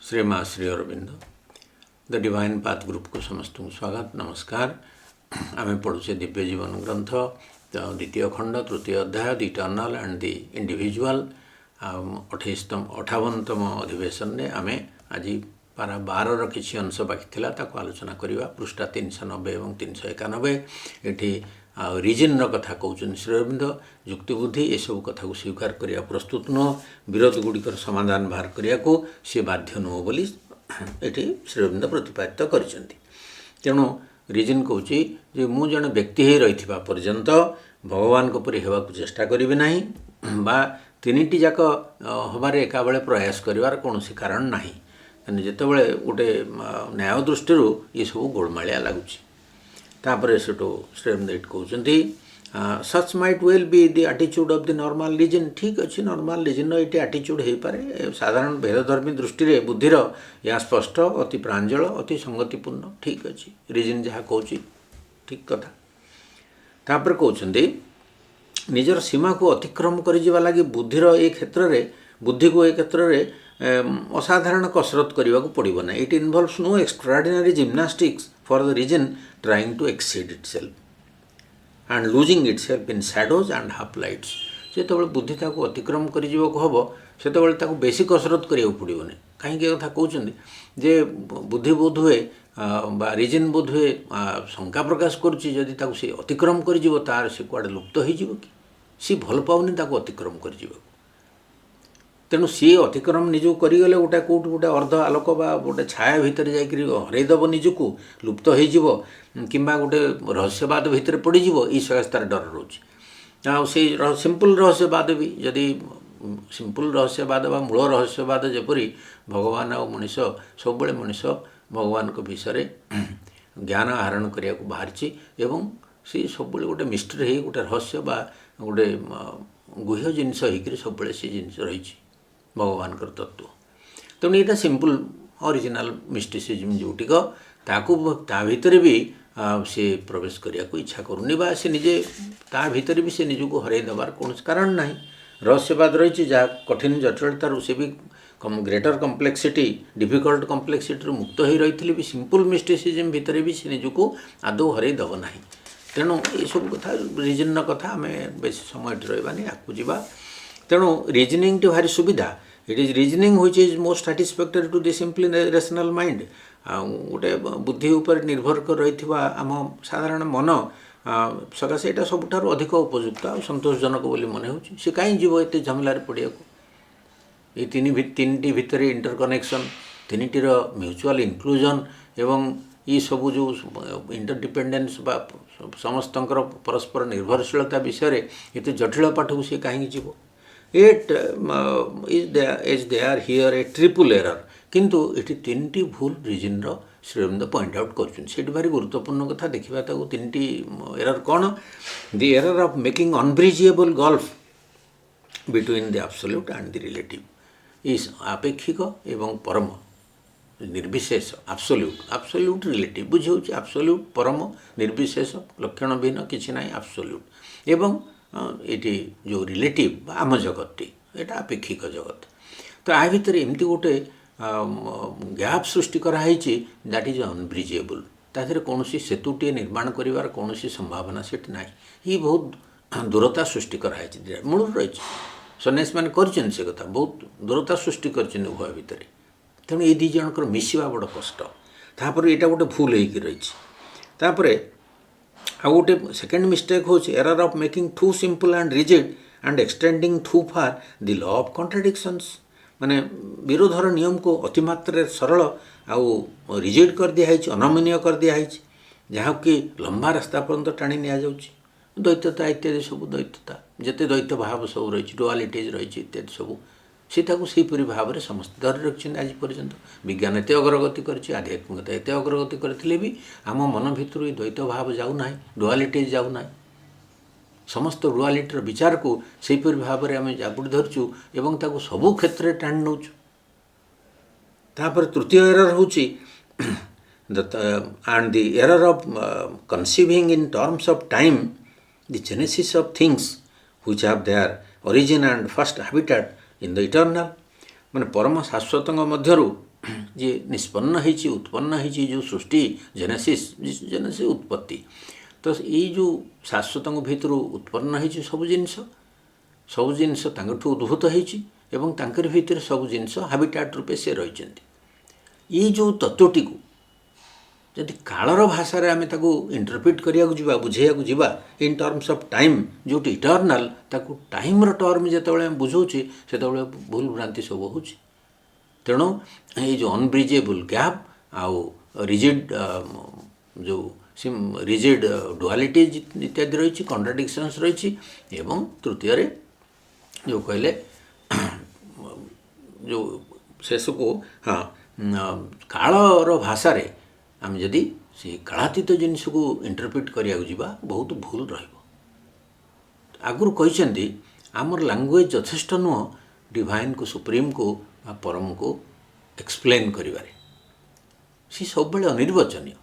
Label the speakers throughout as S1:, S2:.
S1: Shri Maa Shri Aurobindo the divine path group को समस्त को स्वागत नमस्कार। आम पढ़ुचे दिव्य जीवन ग्रंथ द्वितीय खंड तृतीय अध्याय the eternal and the individual 58तम अधिवेशन ने आम आज पारा 12 किसी अंश बाकी ताको आलोचना करवा पृष्ठा 390 और 391 ये रिजन कथा कहते श्री अरविंद युक्तिबुद्धि ये सब कथा को स्वीकार करने प्रस्तुत नुह विरोध गुड़िकर समाधान बाहर करने को सी बाध्य नुह बोली ये श्री अरविंद प्रतिपादित कर तेणु रिजन कहे मु जड़े व्यक्ति ही रही पर्यंत भगवान को परी होगा चेष्टा करी ना बा तीनिटी जाक हबार एका बेले प्रयास करिवार कौन कारण ना जितेबले गोटे न्याय दृष्टि ये सब गोलमालिया लगुच तापर से श्री अरविंद कहते such might well be the attitude of the normal reason. ठीक अच्छे नॉर्मल रिजन ये एटीट्यूड हो पारे साधारण भेदधर्मी दृष्टि बुद्धिर या स्पष्ट अति प्रांजल अति संगतिपूर्ण ठीक अच्छे रिजन जहाँ कौच ठीक कथा तापर कहते निजर सीमा को अतिक्रम कर लगी बुद्धिर ए क्षेत्र में बुद्धि को ए क्षेत्र में असाधारण कसरत करने को पड़ो ना। It involves no extraordinary gymnastics for the reason trying to exceed itself and losing itself in shadows and half lights. जो बुद्धि ताको अतिक्रम कर हम से बेसी कसरत करा पड़ो ना कहीं कथा कहते जे बुद्धि बोध हुए बा रिजन बोध हुए शंका प्रकाश करुँची सी अतिक्रम कर सी कुआड़े लुप्त हो सी भल पाऊनी अतिक्रम कर तेणु सी अतिक्रम निजू करगले गोटे कौट गोटे अर्ध आलोक बा गोटे छाया भितर जाकर हरईदेव निजक लुप्त हो कि गोटे रहस्यवाद भितर पड़ज ये सकाशे तार डर रोचे आ सिंपल रहस्यवाद भी जदि सिंपल रहस्यवाद बा मूल रहस्यवाद जपरी भगवान आ मनीष सब मनीष भगवान को विषय ज्ञान आहरण करने को बाहरी एवं सी सब गोटे मिस्ट्री हो गोटे रहस्य बा गोटे गुह्य जिनस होकर सब से जिन रही भगवान तत्व तेणु यहाँ सिंपल ओरिजिनल मिस्टिसिज्म जोटिक ता भीतर भी से प्रवेश करने को इच्छा करूनी बा से निजे ता भीतर भी से निजक हरई देवार कौन कारण ना रहस्यवाद रही जहाँ कठिन जटिलतार से भी ग्रेटर कम्प्लेक्सिटी डिफिकल्ट कम्प्लेक्सिटी मुक्त हो रही भी सिंपल मिस्टिसिज्म भितर भी से निजक आदौ हरई देव ना। तेणु ये सब कथा रिजन कथा आम बेस समय रही आगे जावा तेणु रिजनिंग टी भारी सुविधा it is reasoning which is most satisfactory to the simply rational mind गोटे बुद्धि उपर निर्भर कर रही आम साधारण मन सकाशे यहाँ सबुठ अधिक उपयुक्त और संतोषजनक बोली मन हो कहीं जीव एत झमेलार पड़ा ये तीन भितर इंटरकनेक्शन तीनिटीर म्यूचुअल इनक्लूजन एवं ये सब जो इंटरडिपेंडेंस बा समस्त परस्पर निर्भरशीलता विषय ये जटिल पाठ को सी कहीं जीव it is there here a triple error किंतु ये तीन भूल reason Shri Aurobindo point out कर भारी गुरुत्वपूर्ण कथा देखा तीन एरर कौन the error of making unbridgeable gulf between the absolute and the relative is आपेक्षिक एवं परम निर्विशेष एब्सोल्यूट रिलेटिव बुझे एब्सोल्यूट परम निर्विशेष लक्षण भिन्न किसी ना एब्सोल्यूट एवं ये जो रिलेटिव आम जगत यहाँ आपेक्षिक जगत तो आ भितर एमती गोटे गैप सृष्टि कराई दैट इज अनब्रिजिएबल तादे कौन सेतुटे निर्माण कर कौन संभावना से ना ये बहुत दूरता सृष्टि कराई मूल रही सन्यासी मैंने कर से कथा बहुत दूरता सृष्टि कर उभय भितर तेणु ये दी जनकर मिसवा बड़ कष्ट तापर यहाँ गोटे भूल हो रही तापर आ गोटे सेकेंड मिस्टेक हो error of making too simple and rigid and extending too far the law of contradictions माने विरोधर नियम को अतिमात्रा सरल आउ रिजिड कर दिखाई अनमनीय कर दिखाई जहाँ कि लंबा रास्ता पर्यंत टाणी नि द्वैतता इत्यादि सब द्वैतता जिते द्वैत भाव सब रही डुआलिटीज रही इत्यादि सब सीपरी भाव में समस्त धरी रखिंट आज पर्यंत विज्ञान एत अग्रगति कर आध्यात्मिकता एत अग्रगति करथिले भी आम मन भितर द्वैत भाव जाऊना डुआलिटीज जाऊना समस्त डुआलिटीर विचार को सीपरी भाव में आम जाबुड़ी धरचु एवं ताको सबू क्षेत्र में टाणी नौचु तापर तृतीय एरर होची and the error of conceiving in terms of time the genesis of things which have their origin and first habitat in the eternal माने परम शाश्वत मध्यरु ଯେ ନିଷ୍ପନ୍ନ ହେଇଛି ଉତ୍ପନ୍ନ ହେଇଛି ଯେଉଁ ସୃଷ୍ଟି ଜେନେସିସ୍ ଉତ୍ପତ୍ତି ତ ଏଇ ଯେଉଁ ଶାଶ୍ୱତଙ୍କ ଭିତରୁ ଉତ୍ପନ୍ନ ହେଇଛି ସବୁ ଜିନିଷ ତାଙ୍କଠୁ ଉଦ୍ଭୂତ ହେଇଛି ଏବଂ ତାଙ୍କରି ଭିତରେ ସବୁ ଜିନିଷ ହାବିଟାଟ୍ ରୂପେ ସେ ରହିଛନ୍ତି। ଏଇ ଯେଉଁ ତତ୍ତ୍ୱଟିକୁ ଯଦି କାଳର ଭାଷାରେ ଆମେ ତାକୁ ଇଣ୍ଟରପ୍ରିଟ୍ କରିବାକୁ ଯିବା ବୁଝେଇବାକୁ ଯିବା ଇନ୍ ଟର୍ମସ୍ ଅଫ୍ ଟାଇମ୍ ଯେଉଁଠି ଇଟର୍ନାଲ୍ ତାକୁ ଟାଇମ୍ର ଟର୍ମ ଯେତେବେଳେ ଆମେ ବୁଝାଉଛେ ସେତେବେଳେ ଭୁଲ ଭ୍ରାନ୍ତି ସବୁ ହେଉଛି। ତେଣୁ ଏଇ ଯେଉଁ ଅନବ୍ରିଜେବୁଲ୍ ଗ୍ୟାପ୍ ଆଉ ରିଜିଡ୍ ଯେଉଁ ରିଜିଡ୍ ଡୁଆଲିଟିଜ୍ ଇତ୍ୟାଦି ରହିଛି କଣ୍ଟ୍ରାଡିକ୍ସନ୍ସ ରହିଛି ଏବଂ ତୃତୀୟରେ ଯେଉଁ କହିଲେ ଯେଉଁ ଶେଷକୁ କାଳର ଭାଷାରେ ଆମେ ଯଦି ସେ କାଳାତୀତ ଜିନିଷକୁ ଇଣ୍ଟରପ୍ରିଟ୍ କରିବାକୁ ଯିବା ବହୁତ ଭୁଲ ରହିବ। ଆଗରୁ କହିଛନ୍ତି ଆମର ଲାଙ୍ଗୁଏଜ୍ ଯଥେଷ୍ଟ ନୁହଁ ଡିଭାଇନ୍କୁ ସୁପ୍ରିମ୍କୁ ବା ପରମକୁ ଏକ୍ସପ୍ଲେନ୍ କରିବାରେ। ସେ ସବୁବେଳେ ଅନିର୍ବାଚନୀୟ,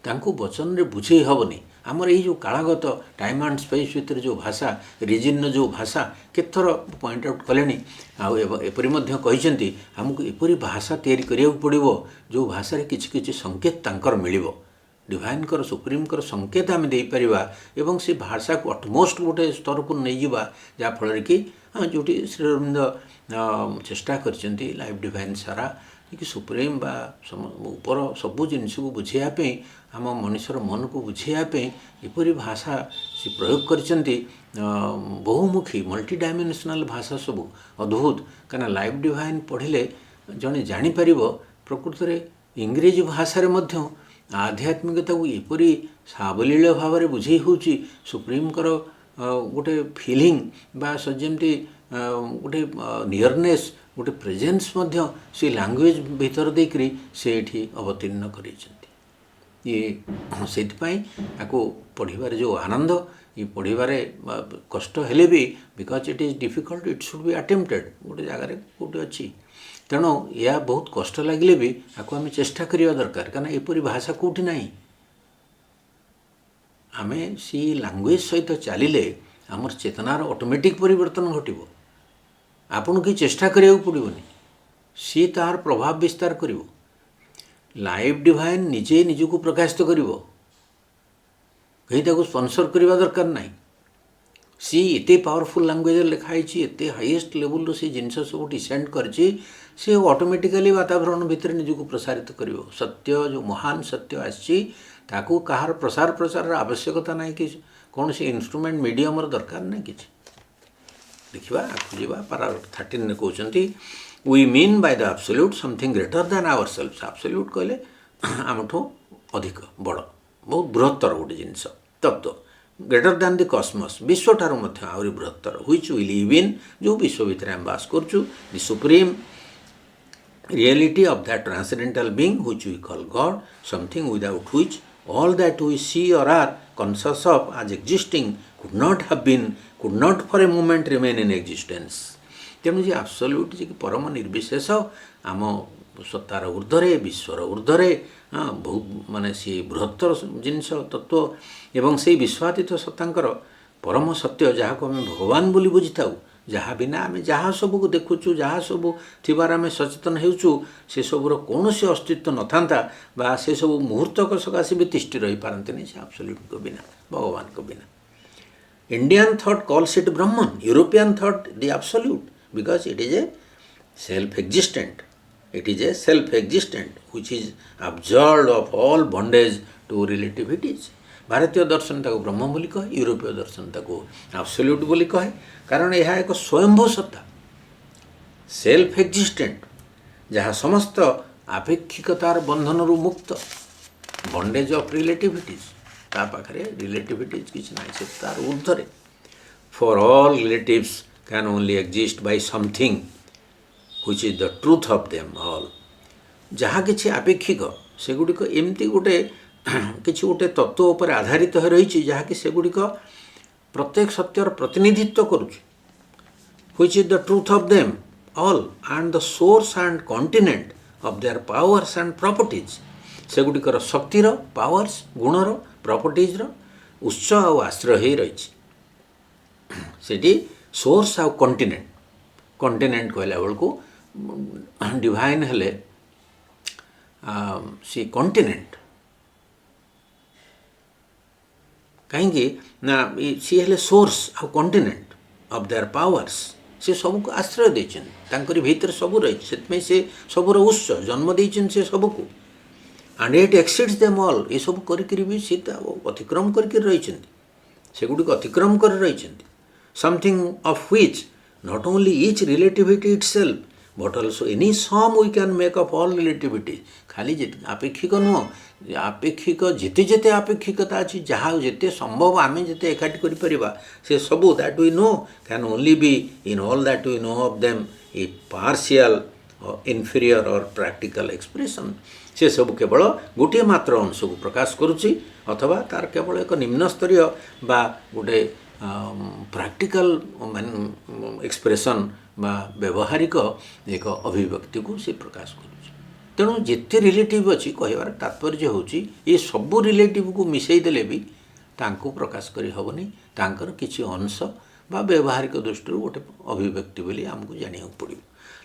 S1: ତାଙ୍କୁ ବଚନରେ ବୁଝେଇ ହେବନି। ଆମର ଏଇ ଯେଉଁ କାଳଗତ ଟାଇମ୍ ଆଣ୍ଡ ସ୍ପେସ୍ ଭିତରେ ଯେଉଁ ଭାଷା ରିଜିନ୍ର ଯେଉଁ ଭାଷା କେତେଥର ପଏଣ୍ଟ ଆଉଟ୍ କଲେଣି ଆଉ ଏପରି ମଧ୍ୟ କହିଛନ୍ତି ଆମକୁ ଏପରି ଭାଷା ତିଆରି କରିବାକୁ ପଡ଼ିବ ଯେଉଁ ଭାଷାରେ କିଛି କିଛି ସଂକେତ ତାଙ୍କର ମିଳିବ, ଡିଭାଇନ୍ଙ୍କର ସୁପ୍ରିମ୍ଙ୍କର ସଂକେତ ଆମେ ଦେଇପାରିବା ଏବଂ ସେ ଭାଷାକୁ ଅଟମୋଷ୍ଟ ଗୋଟେ ସ୍ତରକୁ ନେଇଯିବା ଯାହାଫଳରେ କି ଯେଉଁଠି ଶ୍ରୀ ଅରବିନ୍ଦ ଚେଷ୍ଟା କରିଛନ୍ତି ଲାଇଫ୍ ଡିଭାଇନ୍ ସାରା କି ସୁପ୍ରିମ୍ ବା ଉପର ସବୁ ଜିନିଷକୁ ବୁଝେଇବା ପାଇଁ ଆମ ମଣିଷର ମନକୁ ବୁଝେଇବା ପାଇଁ ଏପରି ଭାଷା ସେ ପ୍ରୟୋଗ କରିଛନ୍ତି ବହୁମୁଖୀ ମଲ୍ଟି ଡାଇମେନ୍ସନାଲ୍ ଭାଷା ସବୁ ଅଦ୍ଭୁତ। କାହିଁକିନା ଲାଇଫ୍ ଡିଭାଇନ୍ ପଢ଼ିଲେ ଜଣେ ଜାଣିପାରିବ ପ୍ରକୃତରେ ଇଂରେଜୀ ଭାଷାରେ ମଧ୍ୟ ଆଧ୍ୟାତ୍ମିକତାକୁ ଏପରି ସାବଲୀଳ ଭାବରେ ବୁଝେଇ ହେଉଛି ସୁପ୍ରିମ୍ଙ୍କର ଗୋଟେ ଫିଲିଂ ବା ଯେମିତି ଗୋଟେ ନିୟରନେସ୍ ଗୋଟେ ପ୍ରେଜେନ୍ସ ମଧ୍ୟ ସେ ଲାଙ୍ଗୁଏଜ୍ ଭିତର ଦେଇକରି ସେ ଏଠି ଅବତୀର୍ଣ୍ଣ କରାଇଛନ୍ତି। ଇଏ ସେଇଥିପାଇଁ ଆକୁ ପଢ଼ିବାରେ ଯେଉଁ ଆନନ୍ଦ ଏ ପଢ଼ିବାରେ କଷ୍ଟ ହେଲେ ବି because it is difficult it should be attempted ଗୋଟେ ଜାଗାରେ କେଉଁଠି ଅଛି। ତେଣୁ ଏହା ବହୁତ କଷ୍ଟ ଲାଗିଲେ ବି ଆକୁ ଆମେ ଚେଷ୍ଟା କରିବା ଦରକାର କାରଣ ଏପରି ଭାଷା କେଉଁଠି ନାହିଁ। ଆମେ ସେ ଲାଙ୍ଗୁଏଜ୍ ସହିତ ଚାଲିଲେ ଆମର ଚେତନାର ଅଟୋମେଟିକ୍ ପରିବର୍ତ୍ତନ ଘଟିବ। ଆପଣଙ୍କୁ କିଛି ଚେଷ୍ଟା କରିବାକୁ ପଡ଼ିବନି, ସିଏ ତାହାର ପ୍ରଭାବ ବିସ୍ତାର କରିବ। ଲାଇଫ୍ ଡିଭାଇନ୍ ନିଜେ ନିଜକୁ ପ୍ରକାଶିତ କରିବ, କେହି ତାକୁ ସ୍ପନ୍ସର କରିବା ଦରକାର ନାହିଁ। ସିଏ ଏତେ ପାୱାରଫୁଲ୍ ଲାଙ୍ଗୁଏଜରେ ଲେଖା ହେଇଛି, ଏତେ ହାଇଏଷ୍ଟ ଲେବୁଲ୍ର ସେ ଜିନିଷ ସବୁ ଡିସେଣ୍ଡ କରିଛି, ସେ ଅଟୋମେଟିକାଲି ବାତାବରଣ ଭିତରେ ନିଜକୁ ପ୍ରସାରିତ କରିବ। ସତ୍ୟ ଯେଉଁ ମହାନ ସତ୍ୟ ଆସିଛି ତାକୁ କାହାର ପ୍ରସାରର ଆବଶ୍ୟକତା ନାହିଁ କି କୌଣସି ଇନଷ୍ଟ୍ରୁମେଣ୍ଟ ମିଡ଼ିୟମର ଦରକାର ନାହିଁ କିଛି। ଦେଖିବା ଆଗକୁ ଯିବା। ପାରାଗ୍ରାଫ 13ରେ କହୁଛନ୍ତି we mean by the absolute something greater than our self. Absolute कहले आमठू अधिक बड़ बहुत बृहत्तर गोटे जिनस तत्व ग्रेटर दैन द कस्मस विश्व ठारू मध्य आहुरी बृहत्तर व्हिच वी लिव इन जो विश्व भितर आम बास करचु the supreme reality of that transcendental being which we call God something without which all that we see or are conscious of as existing could not have been, could not for a moment remain in existence। तेणु जे आब्सोल्यूट जे परम निर्विशेष आम सत्तार ऊर्ध्वरे विश्वर ऊर्ध्वरे बहुत माने सी बृहत्तर जिनस तत्व एवं से विश्वातीत सत्तांकर परम सत्य जहाँ को आम भगवान बोली बुझी थाउ जहाँ बिना आम जहाँ सबू देखुचु जहाँ सबू थिबार आम सचेतन हेउचु से सबूर कौन से अस्तित्व न था बा से सब मुहूर्तक सकाशे भी तिष्ठि रही पारती से आब्सोल्यूट को बिना भगवान को बिना। Indian thought calls it Brahman, European thought the absolute because it is a self-existent which is absolved of all bondage to relativities। भारतीय दर्शन ताको ब्रह्म बोली कहे, यूरोपीय दर्शन ताको एब्सोल्यूट बोली कहे कारण यह एक स्वयंभू सत्ता सेल्फ एक्जिस्टेंट जहाँ समस्त आपेक्षिकतार बंधन रु मुक्त बंडेज ऑफ रिलेटिविटीज ता पाखरे रिलेटिविटीज किछ नाही से तार ऊर्ध्वरे for all relatives can only exist by something which is the truth of them all। जहाँ किसी आपेक्षिक सेगुड़िक एमती गोटे किसी गोटे तत्व उपर आधारित हो रही जहाँकि सेगुड़िक प्रत्येक सत्यर प्रतिनिधित्व करुच्ची which is the truth of them all and the source and continent of their powers and properties। सेगुड़िकर शक्तिर पावर्स गुणर प्रॉपर्टीज उत्स आ आश्रय हो रही सोर्स आउ कंटिनेंट कहला बेलू डिवाइन हेले सी कॉन्टिनेंट कहीं ना सी हेले सोर्स आ कॉन्टिनेंट ऑफ देयर पावर्स से सबको आश्रय देकर भीतर सब रही से सबूर उत्स जन्म देते से सबको and it exceeds them all ये सब करी भी सी अतिक्रम करके रही से गुड़ी अतिक्रम कर रही something of which not only each relativity itself but also any sum we can make of all relativity खाली आपेक्षिक नुह आपेक्षिक जिते जिते आपेक्षिकता अच्छी जहाँ जिते संभव आम जिते एकाठी कर से सबू that we know can only be in all that we know of them a partial inferior और प्रैक्टिकल एक्सप्रेशन से सब केवल गोटे मात्र अंश को प्रकाश करुच्ची अथवा तार केवल एक निम्न स्तरीय बा गोटे प्रैक्टिकल एक्सप्रेशन बा व्यवहारिक एक अभिव्यक्ति को से प्रकाश करुच्ची तेणु जिते रिलेटिव अच्छी कहबार तात्पर्य होची ये सबू रिलेटिव को मिसई देले भी तांको प्रकाश करी हबनी तांकर किछि अंश बा व्यवहारिक दृष्टि गोटे अभिव्यक्ति बोली आमको जानिया पड़ो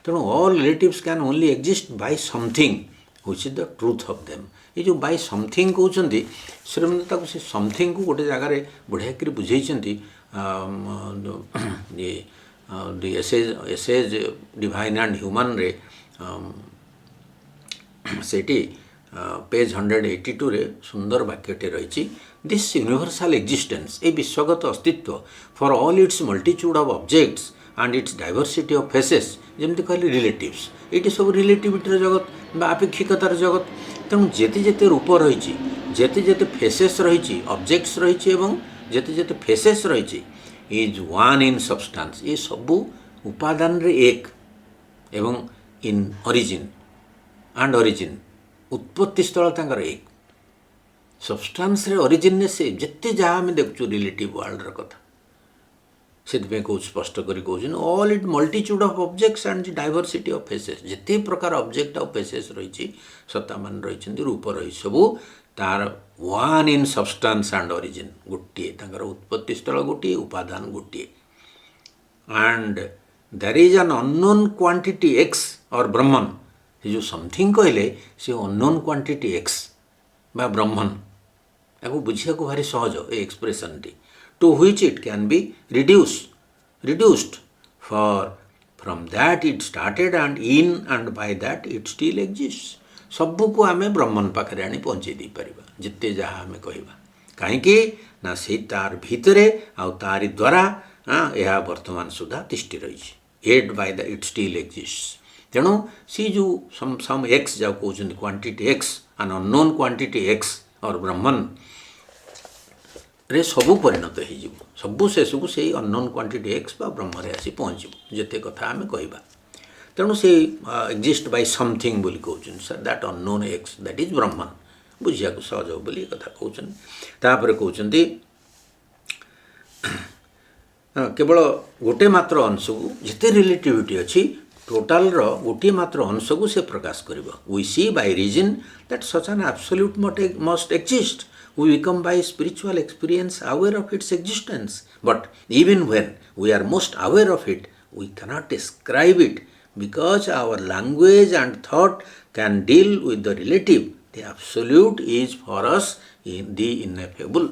S1: तेणु all relatives can only exist by something which is the truth of them ये जो बाय समथिंग कहते श्रीमंत से समथिंग को गोटे जगार बढ़िया कर बुझे ये the essays divine and human रे सेठी पेज 182 रे सुंदर वाक्यटे रही दिस यूनिवर्सल एक्जिस्टेंस ए विश्वगत अस्तित्व for all its multitude of objects and its diversity of faces जमती कहले रिलेटिव्स ये सब रिलेटिविटी जगत आपेक्षिकतार जगत तेणु जेते जेते रूप रही जेते जेते फेसेस रही ऑब्जेक्ट्स रही जेते जेते फेसेस रही इज वन इन सब्सटेंस ये सबू उपादान रे एक एवं इन ओरिजिन एंड ओरिजिन उत्पत्ति स्थल तांकर एक सब्सटेंस रे ओरिजिन ने से जिते जहाँ आम देखु रिलेटिव वर्ल्ड कथा से कौन स्पष्ट करी कहूँ all it multitude of objects and diversity of faces जिते प्रकार ऑब्जेक्ट और फेसेस रही सत्ता मान रही रूप रही सबू तार one in substance and origin गोटे तांकर उत्पत्ति स्थल गोटे उपादान गोटे and there is an unknown quantity x और ब्रह्मन ये जो समथिंग कहले से अननोन क्वांटिटी एक्स बा ब्रह्मन या बुझा को भारी सहज ए एक्सप्रेशन टी to which it can be reduced for from that it started and in end by that it still exist सबू को आम ब्रह्मन पाखे आनी पहुँचे दी पार जिते जहाँ आम कहवा कहीं ना से तार भितरे आ तारी द्वारा यह वर्तमान सुधा तिष्ठि रही एड by the it still exist तेणु सी जो सम एक्स जा कहते quantity x an unknown quantity x और ब्रह्मन रे सबू परिणत हो सबू शेषकू से अननोन क्वांटिटी एक्स बा ब्रह्म रे आसी पहुँचब जिते कथा आम कहवा तेणु से एग्जिस्ट बाय समथिंग बोली कहते sir that unknown X that is Brahman बुझिया को सहज हो बोली कथा कहते तापर कहते केवल गोटे मात्र अंश को जिते रिलेटिविटी अच्छी टोटाल रो गोटे मात्र अंश को से प्रकाश करिबो we see by reason that such an absolute must exist we become by spiritual experience aware of its existence but even when we are most aware of it we cannot describe it because our language and thought can deal with the relative the absolute is for us in the ineffable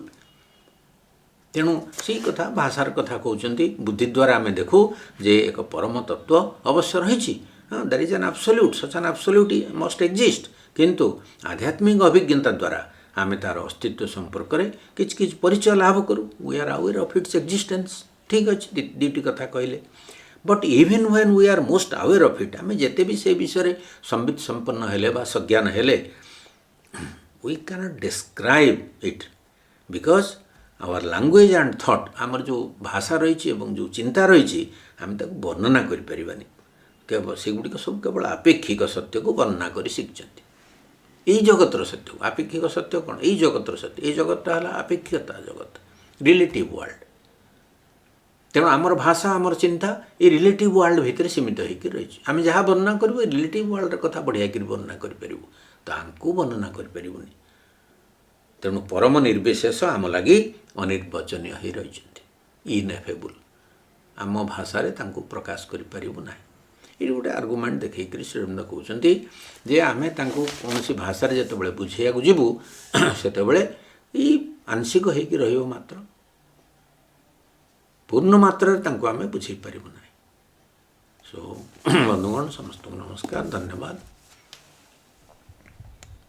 S1: तेणु से कथा भाषार कथा कहते बुद्धि द्वारा आम देखू जे एक परम तत्व अवश्य रही there is an absolute such an absolute must exist किंतु आध्यात्मिक अभिज्ञता द्वारा आम तार अस्तित्व संपर्क में किछ परिचय लाभ करूँ we are aware of its existence ठीक अच्छे दुईटी कथा कहले but even when we are most aware of it आम जिते भी से विषय संबित संपन्न हेले बा सज्ञान हेले we cannot describe it because our language and thought आमर जो भाषा रही जो चिंता रही आम ताको वर्णना करें केवल सेगुड़िक सब केवल आपेक्षिक सत्य को वर्णना कर शिखिंट यही जगतर सत्य आपेक्षिक सत्य कौन यही जगतर सत्य ये जगतटा है आपेक्षिकता जगत रिलेटिव वर्ल्ड तेणु आमर भाषा आमर चिंता ये रिलेटिव वर्ल्ड भितर सीमित होकर रही आम जहाँ वर्णना करूँ रिलेटिव वर्ल्ड कथा बढ़िया कर वर्णना करूँ तांको वर्णना करें तेणु परम निर्विशेष आम लगी अनिर्वचनीय हो रही इनएफेबल आम भाषा रे तांको प्रकाश करें ना ये गोटे आर्गुमेंट देखिए श्रीअरविंद कहते जे आमे तांको कौन भाषा जिते बुझे जीवु से आंशिक होकर रहिबो मात्र पूर्ण मात्रा आम बुझे पारू ना। सो बंधुगण समस्त नमस्कार, धन्यवाद।